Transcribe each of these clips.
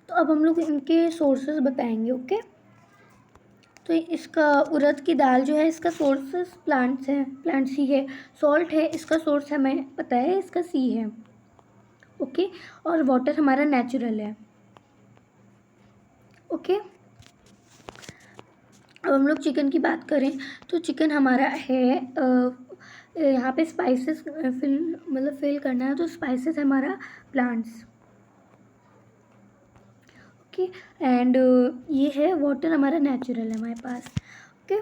तो अब हम लोग इनके सोर्सेज बताएंगे। ओके, तो इसका उड़द की दाल जो है इसका सोर्सेस प्लांट्स है, प्लांट्स ही है। सॉल्ट है इसका सोर्स हमें पता है, इसका सी है। ओके, और वाटर हमारा नेचुरल है। ओके, अब हम लोग चिकन की बात करें तो चिकन हमारा है यहाँ पे स्पाइसेस फिल करना है तो स्पाइसेस हमारा प्लांट्स। ओके, एंड ये है वाटर हमारा नेचुरल है हमारे पास। ओके,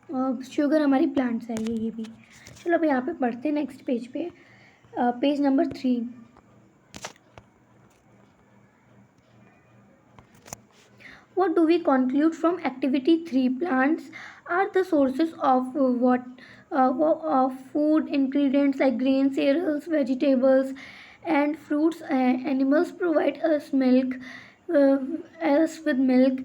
और शुगर हमारी प्लांट्स है ये भी। चलो अब यहाँ पे पढ़ते हैं नेक्स्ट पेज पे, page number 3। What do we conclude from activity 3? Plants are the sources of of food ingredients like grains, cereals, vegetables, and fruits. Animals provide uh, us with milk,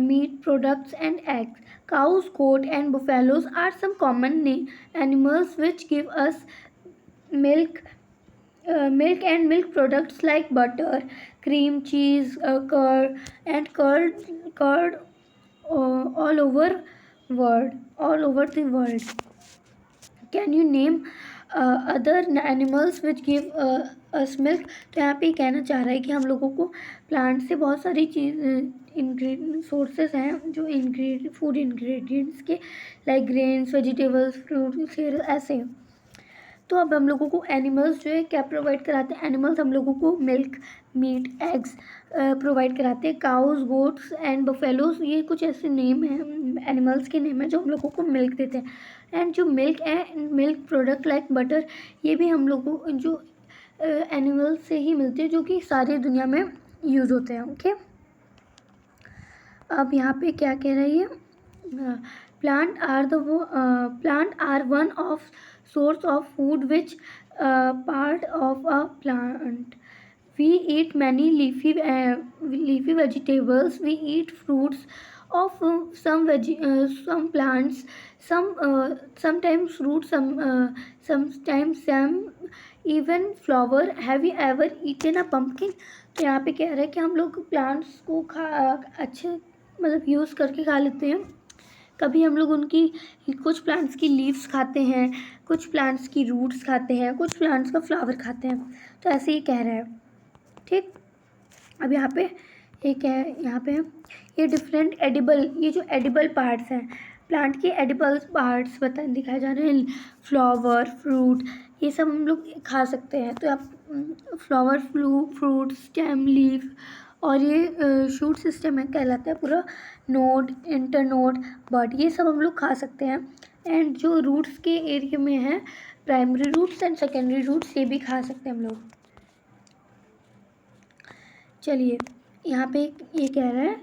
meat products, and eggs. Cows, goat, and buffaloes are some common animals which give us milk, milk and milk products like butter, cream, cheese, curd, and curd all over the world. Can you name other animals which give us milk? तो यहाँ पे कहना चाह रहा है कि हम लोगों को प्लांट से बहुत सारी चीज़ सोर्सेस हैं जो फूड इंग्रेडिएंट्स के, लाइक ग्रेन्स, वेजिटेबल्स, फ्रूट, ऐसे। तो अब हम लोगों को एनिमल्स जो है क्या प्रोवाइड कराते हैं? एनिमल्स हम लोगों को मिल्क, मीट, एग्स प्रोवाइड कराते हैं। काउज, गोट्स एंड बफेलोज, ये कुछ ऐसे नेम हैं, एनिमल्स के नेम हैं जो हम लोगों को मिल्क देते हैं। एंड जो मिल्क है, मिल्क प्रोडक्ट लाइक बटर, ये भी हम लोगों को जो एनिमल्स से ही मिलते हैं जो कि सारी दुनिया में यूज़ होते हैं। ओके, अब यहाँ पे क्या कह रही है? Plant are one of source of food which part of a plant. We eat many leafy vegetables. We eat fruits of some plants, sometimes fruits, sometimes some even flower. Have you ever eaten a pumpkin? तो यहाँ पे कह रहा है कि हम लोग plants को अच्छे मतलब यूज़ करके खा लेते हैं। कभी हम लोग उनकी कुछ प्लांट्स की लीव्स खाते हैं, कुछ प्लांट्स की रूट्स खाते हैं, कुछ प्लांट्स का फ्लावर खाते हैं। तो ऐसे ही कह रहा है। ठीक, अब यहाँ पे एक है, यहाँ पे ये डिफरेंट एडिबल, ये जो एडिबल पार्ट्स हैं प्लांट के, एडिबल पार्ट्स दिखाए जा रहे हैं। फ्लावर, फ्रूट, ये सब हम लोग खा सकते हैं। तो आप फ्लावर, फ्रूट, स्टेम, लीफ और ये शूट सिस्टम है कहलाता है पूरा, नोड, इंटरनोड, बड, ये सब हम लोग खा सकते हैं। एंड जो रूट्स के एरिया में है, primary roots and secondary roots, ये भी खा सकते हैं हम लोग। चलिए यहाँ पे ये कह रहा है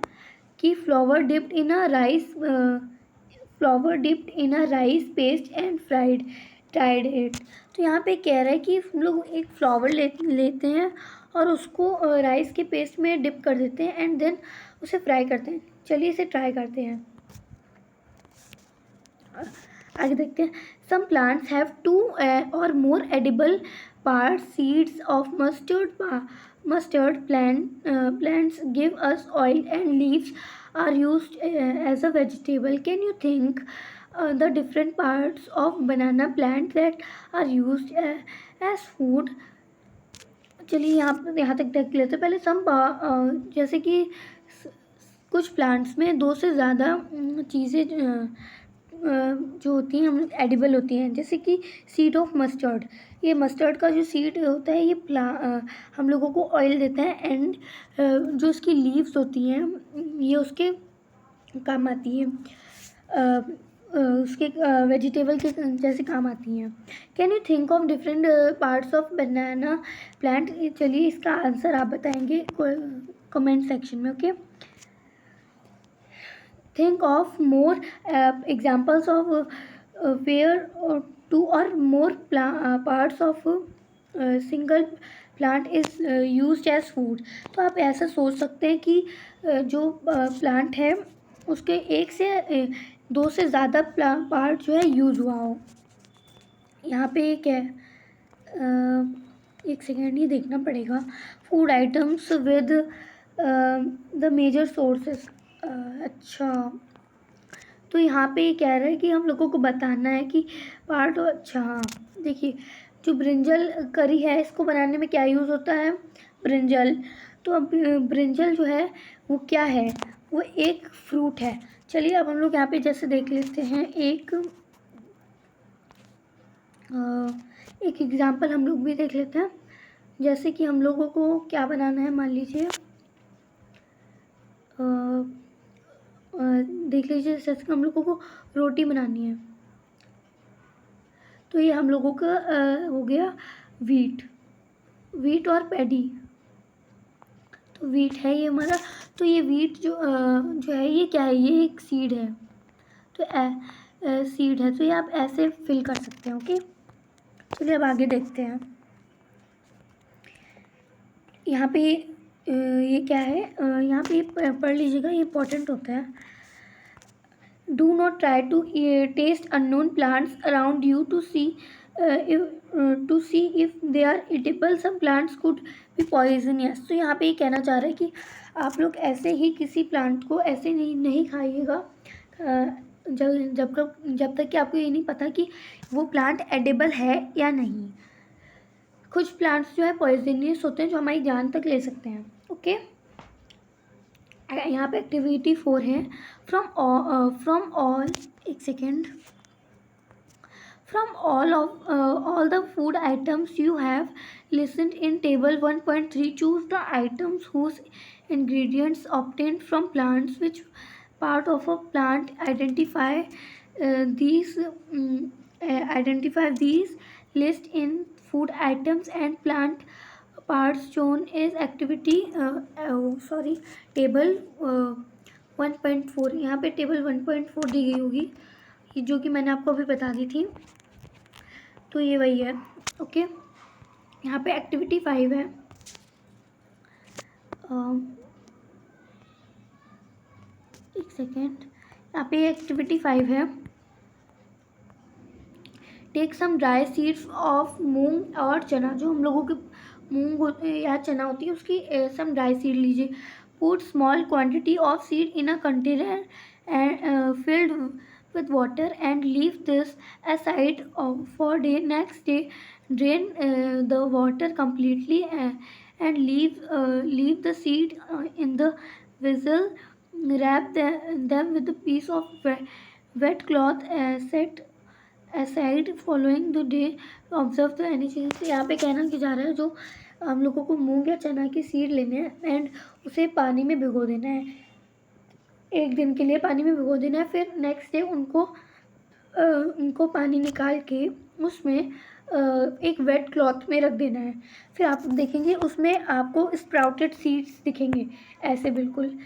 कि flower dipped in a rice paste and fried it. तो यहाँ पे कह रहा है कि हम लोग एक फ्लावर लेते हैं और उसको राइस के पेस्ट में डिप कर देते हैं एंड देन उसे फ्राई करते हैं। चलिए इसे ट्राई करते हैं, आगे देखते हैं। Some plants have 2 or more edible parts. Seeds of mustard plants give us oil and leaves are used as a vegetable. Can you think the different parts of banana plant that are used as food? चलिए यहाँ तक देख लेते हैं पहले। जैसे कि कुछ प्लांट्स में 2 से ज़्यादा चीज़ें जो होती हैं हम एडिबल होती हैं, जैसे कि सीड ऑफ मस्टर्ड। ये मस्टर्ड का जो सीड होता है ये हम लोगों को ऑयल देता है। एंड जो इसकी लीव्स होती हैं ये उसके काम आती हैं, उसके वेजिटेबल के जैसे काम आती हैं। Can you think of different parts of banana plant? चलिए इसका आंसर आप बताएंगे कमेंट सेक्शन में। Okay, think of more examples of where 2 or more parts of single plant is used as food. तो आप ऐसा सोच सकते हैं कि जो प्लांट है उसके 1 से 2 से ज़्यादा पार्ट जो है यूज़ हुआ हो। यहाँ पे एक है एक सेकेंड, ये देखना पड़ेगा। Food items with the major sources. अच्छा, तो यहाँ पे ये कह रहा है कि हम लोगों को बताना है कि पार्ट। अच्छा हाँ, देखिए, जो ब्रिंजल करी है इसको बनाने में क्या यूज़ होता है? ब्रिंजल। तो अब ब्रिंजल जो है वो क्या है? वो एक फ्रूट है। चलिए अब हम लोग यहाँ पे जैसे देख लेते हैं, एक एग्जांपल हम लोग भी देख लेते हैं। जैसे कि हम लोगों को क्या बनाना है, मान लीजिए देख लीजिए, जैसे कि हम लोगों को रोटी बनानी है। तो ये हम लोगों का हो गया वीट और पैडी। तो वीट है ये हमारा। तो ये वीट जो है ये क्या है? ये एक सीड है। तो सीड है, तो ये आप ऐसे फिल कर सकते हैं। ओके, चलिए अब आगे देखते हैं। यहाँ पे ये क्या है? यहाँ पे पढ़ लीजिएगा, ये इंपॉर्टेंट होता है। Do not try to taste unknown plants around you to see if they are edible. Some plants could be poisonous. तो यहाँ पे ये कहना चाह रहा है कि आप लोग ऐसे ही किसी प्लांट को ऐसे नहीं खाइएगा जब तक कि आपको ये नहीं पता कि वो प्लांट एडिबल है या नहीं। कुछ प्लांट्स जो है पॉइजनियस होते हैं, जो हमारी जान तक ले सकते हैं। ओके, यहाँ पे एक्टिविटी 4 है। फ्रॉम ऑल, एक second, from all the food items you have listened in table 1.3, choose the items whose ingredients obtained from plants. Which part of a plant identify these list in food items and plant parts shown is activity table 1.4। यहाँ पे table 1.4 दी गई होगी, जो कि मैंने आपको अभी बता दी थी। तो ये वही है। ओके, यहाँ पे एक्टिविटी 5 है। एक सेकेंड, यहाँ पे एक्टिविटी 5 है। Take some dry seeds of moong और चना। जो हम लोगों के मूंग या चना होती है उसकी सम ड्राई सीड लीजिए। Put small quantity of seed in a container and field with water and leave this aside for day. Next day, drain the water completely and leave the seed in the vessel. Wrap them with a piece of wet cloth, set aside following the day to observe the any changes। यहाँ पे कहना कि जा रहा है, जो हम लोगों को मूंग या चना की सीड लेने हैं एंड उसे पानी में भिगो देना है। एक दिन के लिए पानी में भिगो देना है। फिर नेक्स्ट डे उनको पानी निकाल के उसमें एक वेट क्लॉथ में रख देना है। फिर आप देखेंगे उसमें आपको स्प्राउटेड सीड्स दिखेंगे ऐसे बिल्कुल।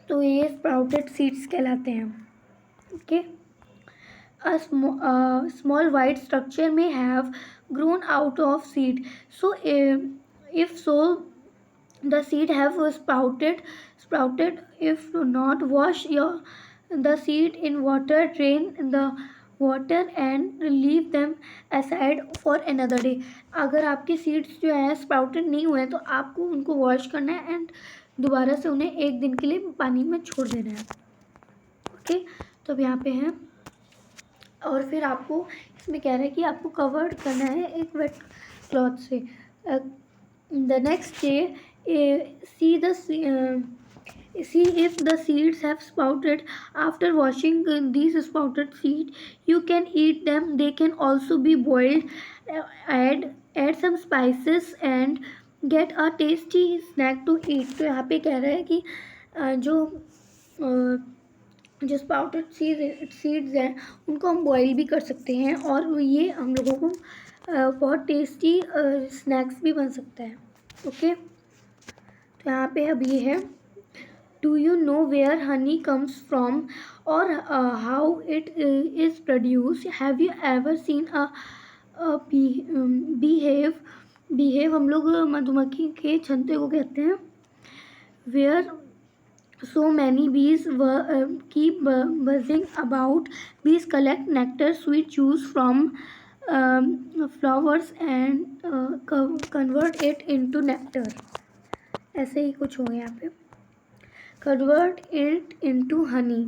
तो ये स्प्राउटेड सीड्स कहलाते हैं। Okay, a small white structure may have grown out of seed. So if so, the seed have sprouted. If not, wash the seed in water, drain the water and leave them aside for another day. अगर आपके seeds जो है sprouted नहीं हुए हैं तो आपको उनको वॉश करना है एंड दोबारा से उन्हें एक दिन के लिए पानी में छोड़ देना है। ओके, तो अब यहाँ पे है। और फिर आपको इसमें कह रहा है कि आपको कवर करना है एक वेट क्लॉथ से। The next day see if the seeds have sprouted. After washing these sprouted seed, you can eat them. They can also be boiled. Add some spices and get a tasty snack to eat. तो यहाँ पे कह रहा है कि जो sprouted seeds हैं उनको हम बॉईल भी कर सकते हैं और ये हम लोगों को बहुत टेस्टी स्नैक्स भी बन सकता है। ओके, तो यहाँ पे अब ये है, do you know where honey comes from और how it is produce. Have you ever seen a beehive हम लोग मधुमक्खी के छत्ते को कहते हैं। Where so many bees keep buzzing about. Bees collect nectar, sweet juice from flowers and convert it into nectar. ऐसे ही कुछ हो गया यहाँ पे, convert it into Honey.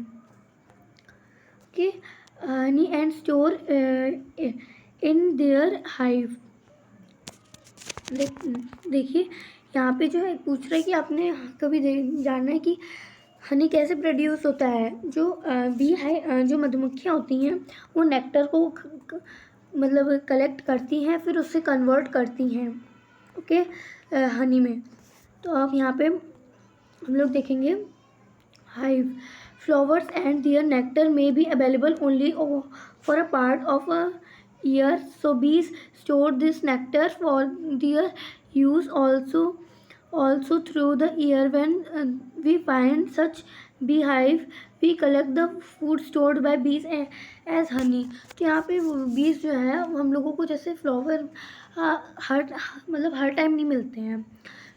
Okay, honey and store in their hive. देखिए यहाँ पे जो है पूछ रहा है कि आपने कभी जानना है कि हनी कैसे प्रोड्यूस होता है। जो बी है, जो मधुमक्खियाँ होती हैं वो नेक्टर को मतलब कलेक्ट करती हैं, फिर उससे कन्वर्ट करती हैं ओके हनी में। तो अब यहाँ पे हम लोग देखेंगे hive. Flowers and their nectar may be available only for a part of a year, so bees store this nectar for their use also through the year. When we find such beehive, we collect the food stored by bees as honey. तो यहाँ पे बीज जो है हम लोगों को जैसे फ्लावर हर मतलब हर टाइम नहीं मिलते हैं,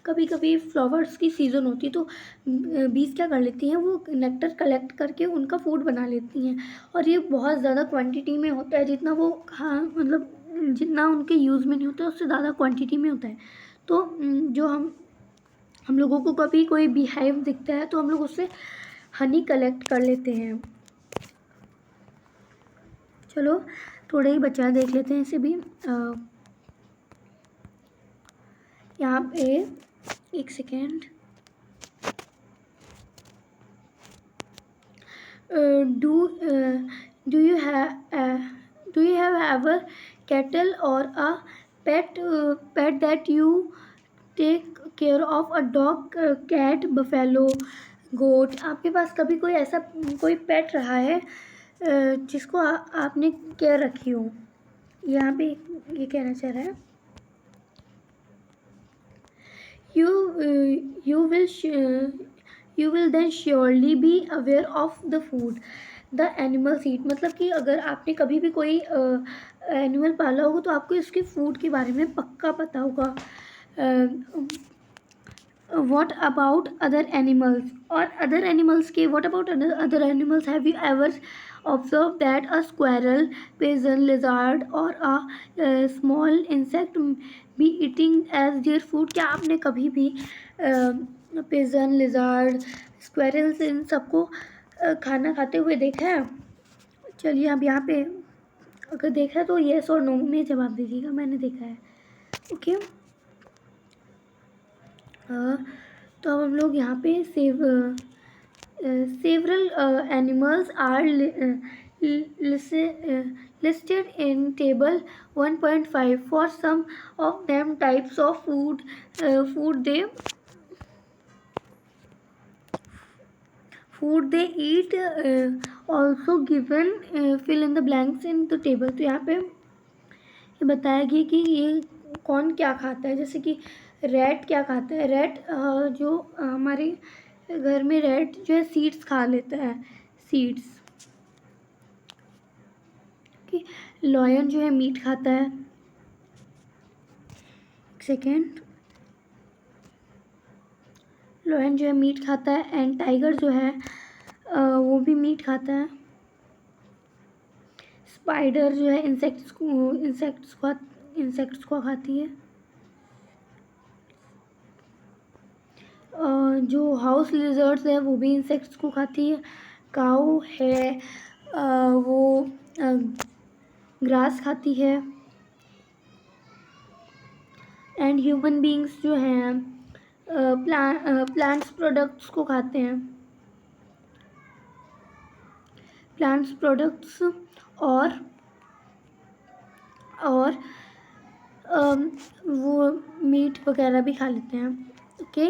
कभी कभी फ्लावर्स की सीज़न होती है तो बीज क्या कर लेती हैं, वो नेक्टर कलेक्ट करके उनका फूड बना लेती हैं। और ये बहुत ज़्यादा क्वांटिटी में होता है, जितना वो मतलब जितना उनके यूज़ में नहीं होता उससे ज़्यादा क्वांटिटी में होता है। तो जो हम लोगों को कभी कोई बीहाइव दिखता है तो हम लोग उससे हनी कलेक्ट कर लेते हैं। चलो थोड़ा ही बचा देख लेते हैं इसे भी। यहाँ पे एक second. Do you have ever cattle or a pet that you take care of, a dog, cat, buffalo, goat? आपके पास कभी कोई ऐसा कोई पेट रहा है जिसको आपने केयर रखी हो? यहाँ पे ये कहना चाह रहा है you will then surely be aware of the food the animals eat। मतलब कि अगर आपने कभी भी कोई एनिमल पाला होगा तो आपको इसके फूड के बारे में पक्का पता होगा। what about other animals? और other animals के what about other animals? Have you ever observed that a squirrel, pigeon, lizard or a small insect be eating as their food? क्या आपने कभी भी पिजन, लिजार्ड, स्क्वेरल्स इन सबको खाना खाते हुए देखा है? चलिए अब यहाँ पे अगर देखा है तो येस और नो में जवाब दीजिएगा, मैंने देखा है ओके। तो अब हम लोग यहाँ पे several animals are listed in table 1.5. For some of them types of food they eat also given fill in the blanks in the table। तो यहाँ पे ये बताया गया कि ये कौन क्या खाता है, जैसे कि रैट क्या खाता है। रैट जो हमारे घर में रैट जो है सीड्स खा लेता है, सीड्स। लॉयन जो है मीट खाता है। सेकेंड, लॉयन जो है मीट खाता है एंड टाइगर जो है वो भी मीट खाता है। स्पाइडर जो है इंसेक्ट्स को खाती है। जो हाउस लिजर्ड्स है वो भी इंसेक्ट्स को खाती है। काऊ है वो ग्रास खाती है। एंड ह्यूमन बीइंग्स जो हैं प्लांट्स प्रोडक्ट्स को खाते हैं। प्लांट्स प्रोडक्ट्स और वो मीट वगैरह भी खा लेते हैं ओके।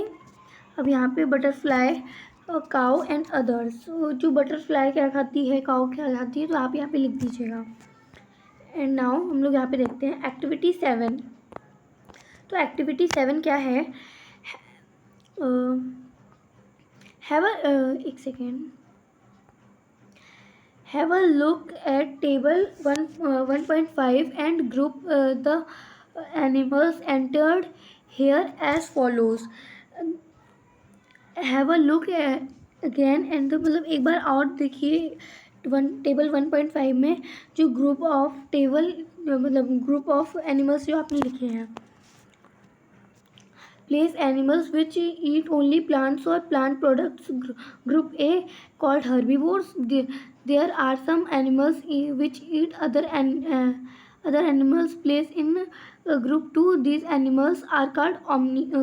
अब यहाँ पे बटरफ्लाई, काऊ एंड अदर्स। जो बटरफ्लाई क्या खाती है, काऊ क्या खाती है, तो आप यहाँ पे लिख दीजिएगा। एंड नाउ हम लोग यहाँ पे देखते हैं एक्टिविटी 7। तो एक्टिविटी 7 क्या है? एक second. Have a look at table 1.5 and group the animals entered here as follows. Have a look again and तो मतलब एक बार और देखिए टेबल 1.5 में जो ग्रुप ऑफ मतलब ग्रुप ऑफ एनिमल्स जो आपने लिखे हैं. Place animals which eat only plants or plant products. Group A called herbivores. There are some animals which eat other animals. Placed in group 2. These animals are called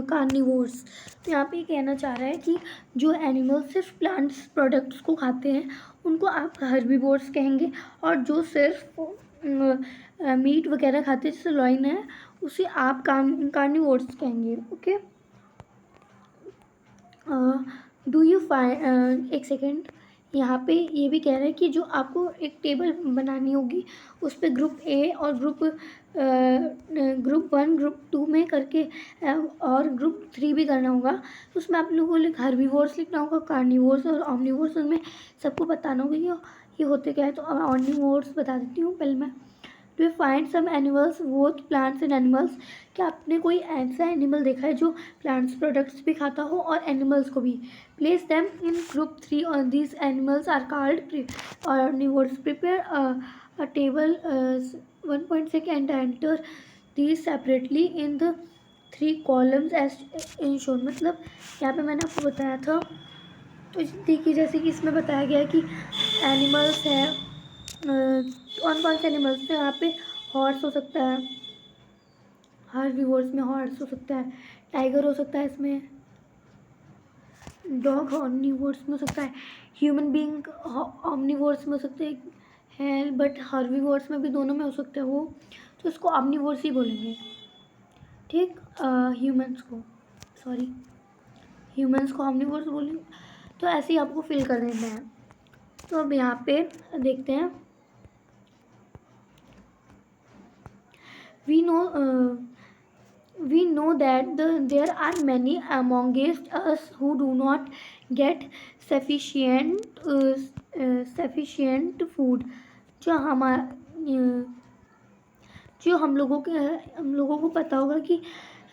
carnivores. तो यहाँ पे कहना चाह रहा है कि जो एनिमल्स सिर्फ प्लांट्स प्रोडक्ट्स को खाते हैं उनको आप हर्बीवोर्स कहेंगे, और जो सिर्फ मीट वगैरह खाते हैं जैसे लॉइन है उसे आप कार्निवोर्स कहेंगे. ओके. डू यू फाइंड, एक सेकेंड, यहाँ पे ये भी कह रहा है कि जो आपको एक टेबल बनानी होगी उस पर ग्रुप ए और ग्रुप 1 ग्रुप 2 में करके और ग्रुप 3 भी करना होगा. तो उसमें आप लोगों को हर्बीवोर्स लिखना होगा, कार्निवोर्स और ऑमनिवोर्स, उनमें सबको बताना होगा ये होते क्या है. तो ऑमनिवोर्स बता देती हूँ पहले मैं. Do you find some animals both plants and animals. क्या आपने कोई ऐसा एनिमल देखा है जो प्लांट्स प्रोडक्ट्स भी खाता हो और एनिमल्स को भी. प्लेस देम इन ग्रुप 3 और these animals are called omnivores. Prepare a table 1.6 and enter these separately in the 3 columns as in shown. मतलब यहाँ पे मैंने आपको बताया था, तो देखिए जैसे कि इसमें बताया गया है कि एनिमल्स है, कौन कौन से एनिमल्स हैं. यहाँ पे हॉर्स हो सकता है, हर्बीवोर्स में हॉर्स हो सकता है, टाइगर हो सकता है, इसमें डॉग ऑमनिवोर्स में हो सकता है, ह्यूमन बीइंग ऑमनिवोर्स में हो सकते हैं, बट हर्बीवोर्स में भी दोनों में हो सकता है वो, तो इसको ऑमनिवोर्स ही बोलेंगे. ठीक. ह्यूमंस को ऑमनिवोर्स बोलेंगे. तो ऐसे ही आपको फिल कर देना है. तो अब यहाँ पे देखते हैं. We know that there are many amongst us who do not get sufficient food. जो हम लोगों को पता होगा कि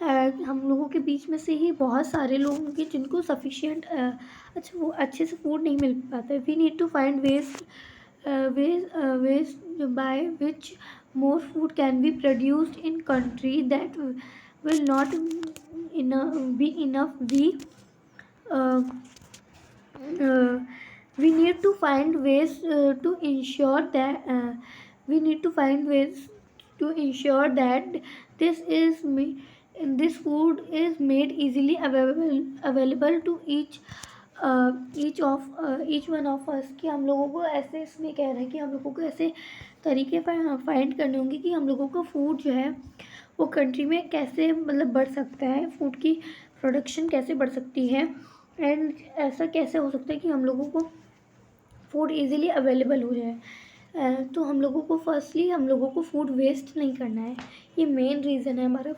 हम लोगों के बीच में से ही बहुत सारे लोग होंगे जिनको सफिशिएंट अच्छे से फूड नहीं मिल पाता है. We need to find ways by which more food can be produced in country that will not be enough. We need to find ways to ensure that this food is made easily available to each one of us. कि हम लोगों को ऐसे इसमें कह रहे हैं कि हम लोगों को ऐसे तरीके फाइंड करने होंगे कि हम लोगों को फूड जो है वो कंट्री में कैसे मतलब बढ़ सकता है, फूड की प्रोडक्शन कैसे बढ़ सकती है, एंड ऐसा कैसे हो सकता है कि हम लोगों को फूड इजीली अवेलेबल हो जाए. तो हम लोगों को फर्स्टली हम लोगों को फूड वेस्ट नहीं करना है. ये मेन रीज़न है हमारा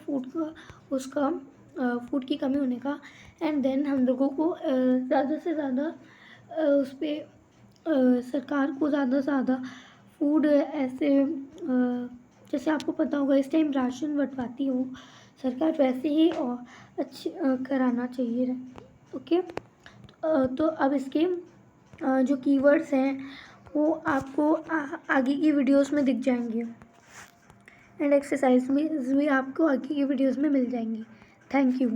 फूड की कमी होने का. एंड देन हम लोगों को ज़्यादा से ज़्यादा उस पर सरकार को ज़्यादा से ज़्यादा फूड ऐसे जैसे आपको पता होगा इस टाइम राशन बंटवाती हो सरकार, वैसे ही और अच्छी कराना चाहिए. ओके. तो अब इसके जो कीवर्ड्स हैं वो आपको आगे की वीडियोस में दिख जाएंगे, एंड एक्सरसाइज भी आपको आगे की वीडियोस में मिल जाएंगी. Thank you.